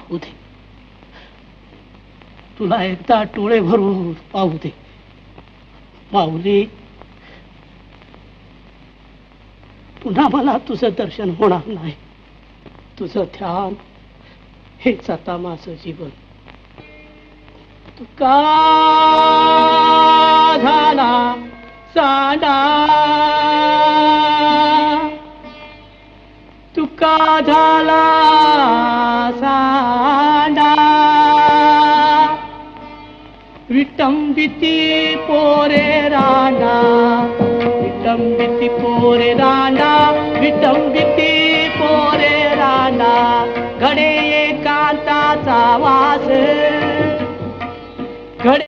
पाहू दे, तुला एकदा डोळे भरून पाहू दे. माऊली, पुन्हा मला तुझं दर्शन होणार नाही. तुझं ध्यान हेच आता माझं जीवन. तुका झाला सांडा, तुका झाला सांडा, विटंबिती पोरे रांडा, विटंबिती पोरे रांडा, विटंबिती पोरे रांडा, घडे एकांताचा वास